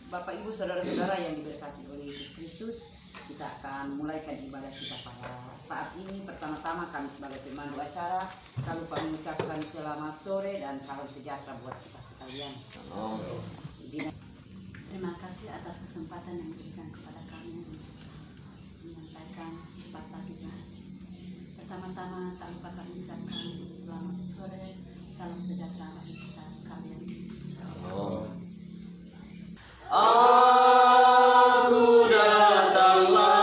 Bapak Ibu Saudara-saudara yang diberkati oleh Yesus Kristus, kita akan mulaikan ibadah kita pada saat ini. Pertama-tama kami sebagai pemandu acara, kami lupa mengucapkan selamat sore dan salam sejahtera buat kita sekalian. Terima kasih atas kesempatan yang diberikan kepada kami untuk menyampaikan sifat Tuhan. Pertama-tama tak lupa kami ucapkan selamat sore, salam sejahtera bagi kita sekalian. Aku datanglah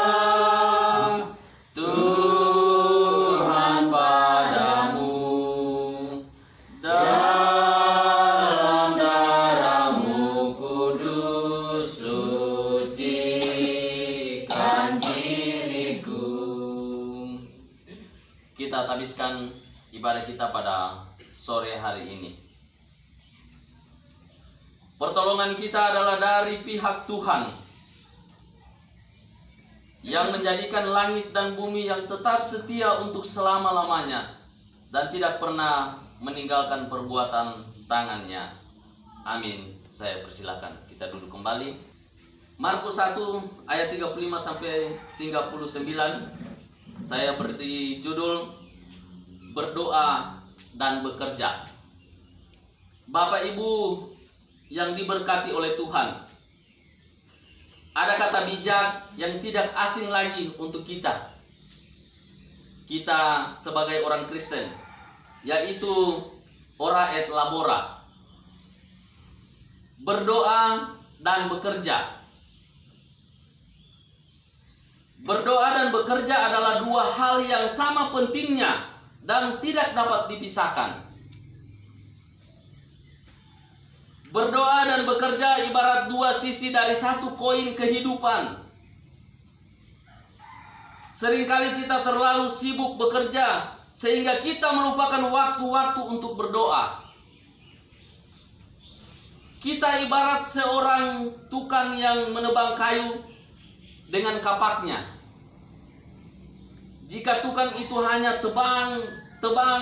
Tuhan padamu, dalam darah-Mu kudus sucikan diriku. Kita habiskan ibadah kita pada sore hari ini. Pertolongan kita adalah dari pihak Tuhan yang menjadikan langit dan bumi yang tetap setia untuk selama-lamanya dan tidak pernah meninggalkan perbuatan tangannya. Amin. Saya persilakan kita duduk kembali. Markus 1 ayat 35 sampai 39. Saya beri judul berdoa dan bekerja. Bapak Ibu yang diberkati oleh Tuhan, ada kata bijak yang tidak asing lagi untuk kita sebagai orang Kristen, yaitu ora et labora, berdoa dan bekerja. Berdoa dan bekerja adalah dua hal yang sama pentingnya dan tidak dapat dipisahkan. Berdoa dan bekerja ibarat dua sisi dari satu koin kehidupan. Seringkali kita terlalu sibuk bekerja sehingga kita melupakan waktu-waktu untuk berdoa. Kita ibarat seorang tukang yang menebang kayu dengan kapaknya. Jika tukang itu hanya tebang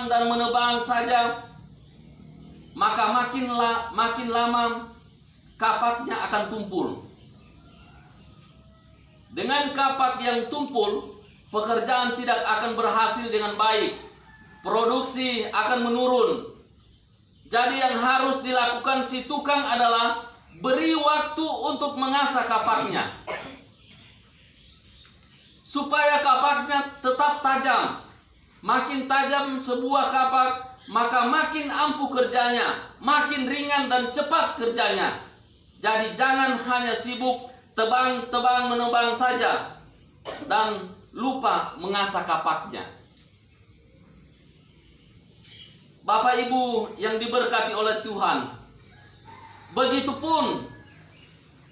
dan menebang saja, maka makin lama kapaknya akan tumpul. Dengan kapak yang tumpul, pekerjaan tidak akan berhasil dengan baik. Produksi akan menurun. Jadi yang harus dilakukan si tukang adalah beri waktu untuk mengasah kapaknya, supaya kapaknya tetap tajam. Makin tajam sebuah kapak, maka makin ampuh kerjanya, makin ringan dan cepat kerjanya. Jadi jangan hanya sibuk tebang menebang saja dan lupa mengasah kapaknya. Bapak Ibu yang diberkati oleh Tuhan, begitupun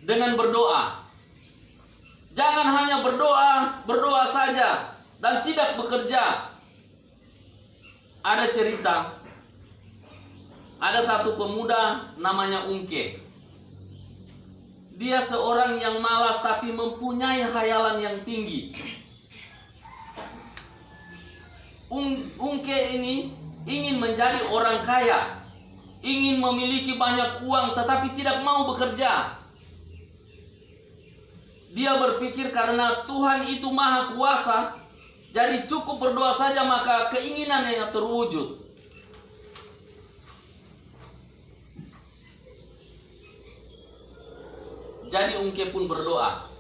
dengan berdoa. Jangan hanya berdoa saja dan tidak bekerja. Ada cerita, ada satu pemuda namanya Ungke. Dia seorang yang malas tapi mempunyai khayalan yang tinggi. Ungke ini ingin menjadi orang kaya, ingin memiliki banyak uang tetapi tidak mau bekerja. Dia berpikir karena Tuhan itu maha kuasa, jadi cukup berdoa saja maka keinginannya terwujud. Jadi Ungke pun berdoa.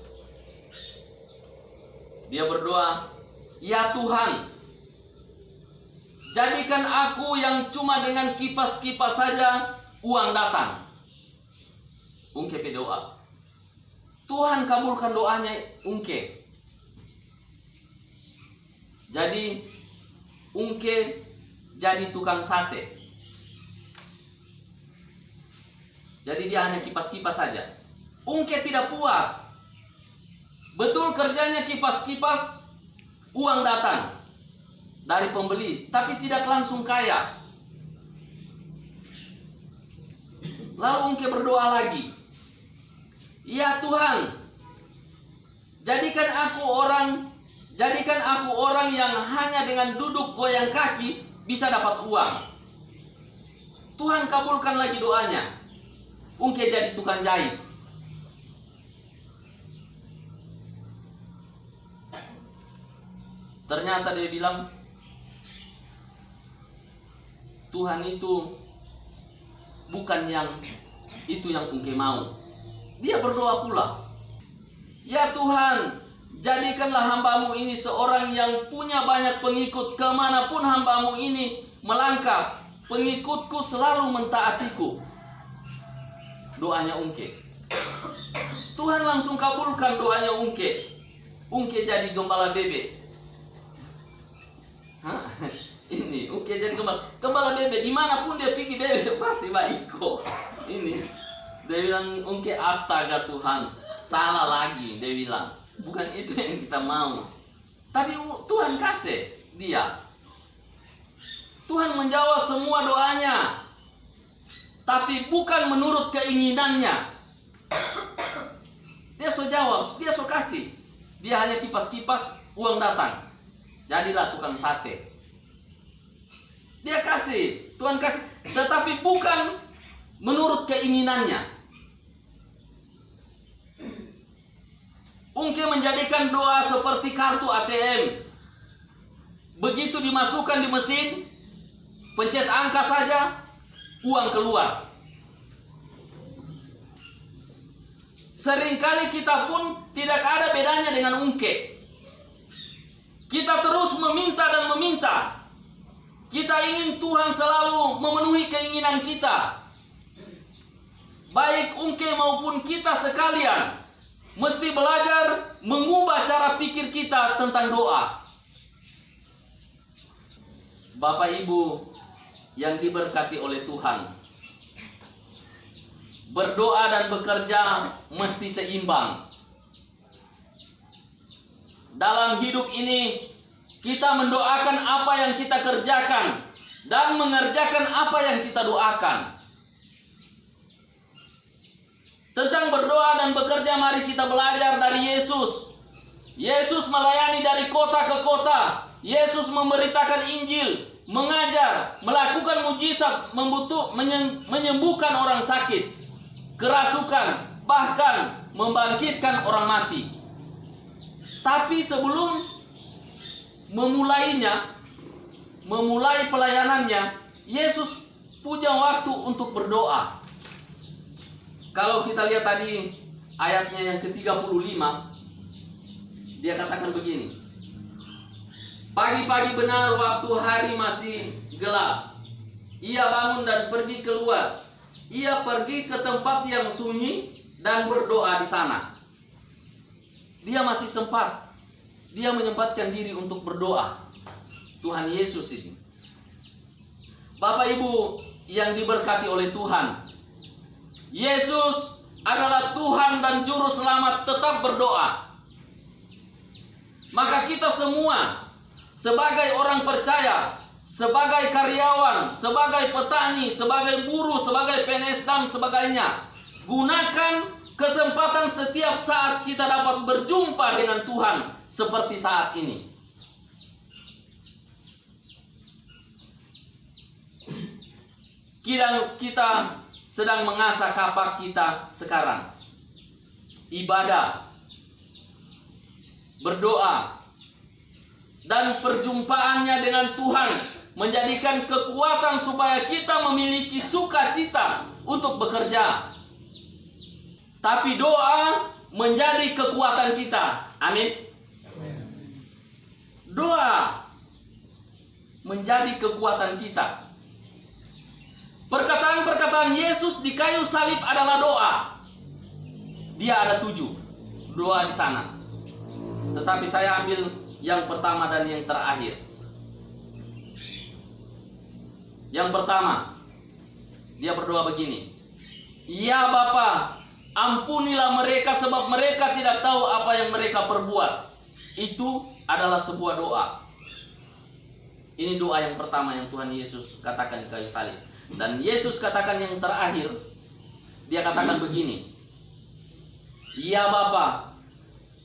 Dia berdoa, "Ya Tuhan, jadikan aku yang cuma dengan kipas-kipas saja uang datang." Ungke berdoa. Tuhan kabulkan doanya Ungke. Jadi Ungke jadi tukang sate. Jadi dia hanya kipas-kipas saja. Ungke tidak puas. Betul kerjanya kipas-kipas, uang datang dari pembeli, tapi tidak langsung kaya. Lalu Ungke berdoa lagi. "Ya Tuhan, jadikan aku orang yang hanya dengan duduk goyang kaki bisa dapat uang." Tuhan kabulkan lagi doanya. Ungke jadi tukang jahit. Ternyata dia bilang, Tuhan itu bukan yang itu yang Ungke mau. Dia berdoa pula, ya Tuhan, jadikanlah hambamu ini seorang yang punya banyak pengikut. Kemanapun hambamu ini melangkah, pengikutku selalu mentaatiku. Doanya Ungke. Tuhan langsung kabulkan doanya Ungke. Ungke jadi gembala bebek. Hah? Ini Ungke jadi gembala bebek. Dimanapun dia pergi bebek pasti baik kok. Ini dia bilang, Ungke, astaga Tuhan, salah lagi. Dia bilang, bukan itu yang kita mau. Tapi Tuhan kasih dia. Tuhan menjawab semua doanya, tapi bukan menurut keinginannya. Dia so jawab, dia so kasih. Dia hanya kipas-kipas, uang datang. Jadilah tukang sate. Dia kasih, Tuhan kasih, tetapi bukan menurut keinginannya. Ungke menjadikan doa seperti kartu ATM. Begitu dimasukkan di mesin, pencet angka saja, uang keluar. Seringkali kita pun tidak ada bedanya dengan Ungke. Kita terus meminta dan meminta. Kita ingin Tuhan selalu memenuhi keinginan kita. Baik Ungke maupun kita sekalian mesti belajar mengubah cara pikir kita tentang doa. Bapak Ibu yang diberkati oleh Tuhan, berdoa dan bekerja mesti seimbang. Dalam hidup ini kita mendoakan apa yang kita kerjakan dan mengerjakan apa yang kita doakan. Tentang berdoa dan bekerja, mari kita belajar dari Yesus. Yesus melayani dari kota ke kota. Yesus memberitakan Injil, mengajar, melakukan mujizat, menyembuhkan orang sakit, kerasukan, bahkan membangkitkan orang mati. Tapi sebelum memulai pelayanannya, Yesus punya waktu untuk berdoa. Kalau kita lihat tadi ayatnya yang ke-35, dia katakan begini. Pagi-pagi benar waktu hari masih gelap, ia bangun dan pergi keluar. Ia pergi ke tempat yang sunyi dan berdoa di sana. Dia masih sempat. Dia menyempatkan diri untuk berdoa. Tuhan Yesus ini. Bapak Ibu yang diberkati oleh Tuhan, Yesus adalah Tuhan dan Juru Selamat, tetap berdoa. Maka kita semua sebagai orang percaya, sebagai karyawan, sebagai petani, sebagai buruh, sebagai PNS dan sebagainya, gunakan kesempatan setiap saat kita dapat berjumpa dengan Tuhan seperti saat ini. Kita sedang mengasah kapak kita sekarang. Ibadah, berdoa, dan perjumpaannya dengan Tuhan menjadikan kekuatan supaya kita memiliki sukacita untuk bekerja. Tapi doa menjadi kekuatan kita. Amin. Doa menjadi kekuatan kita. Perkataan-perkataan Yesus di kayu salib adalah doa. Dia ada 7 doa di sana. Tetapi saya ambil yang pertama dan yang terakhir. Yang pertama, dia berdoa begini. Ya Bapa, ampunilah mereka sebab mereka tidak tahu apa yang mereka perbuat. Itu adalah sebuah doa. Ini doa yang pertama yang Tuhan Yesus katakan di kayu salib. Dan Yesus katakan yang terakhir, dia katakan begini. Ya Bapa,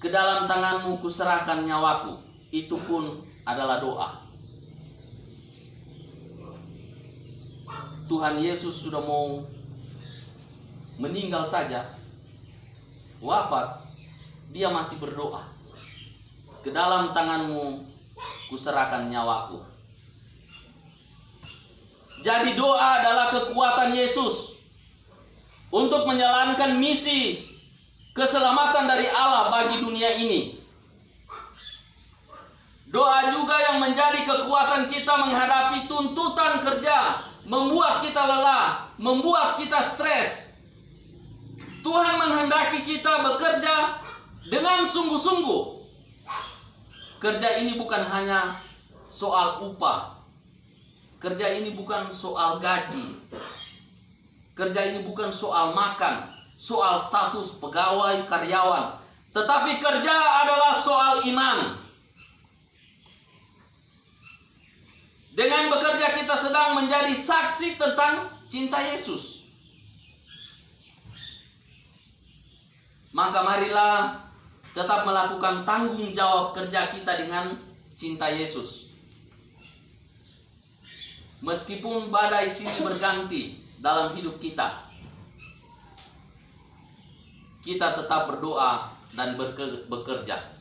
ke dalam tangan-Mu kuserahkan nyawaku. Itu pun adalah doa. Tuhan Yesus sudah mau meninggal saja, wafat, dia masih berdoa. Ke dalam tangan-Mu kuserahkan nyawaku. Jadi doa adalah kekuatan Yesus untuk menjalankan misi keselamatan dari Allah bagi dunia ini. Doa juga yang menjadi kekuatan kita menghadapi tuntutan kerja, membuat kita lelah, membuat kita stres. Tuhan menghendaki kita bekerja dengan sungguh-sungguh. Kerja ini bukan hanya soal upah. Kerja ini bukan soal gaji. Kerja ini bukan soal makan, soal status pegawai, karyawan. Tetapi kerja adalah soal iman. Dengan bekerja kita sedang menjadi saksi tentang cinta Yesus. Maka marilah tetap melakukan tanggung jawab kerja kita dengan cinta Yesus. Meskipun badai silih berganti dalam hidup kita, kita tetap berdoa dan bekerja.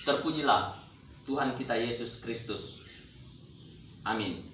Terpujilah Tuhan kita Yesus Kristus. Amin.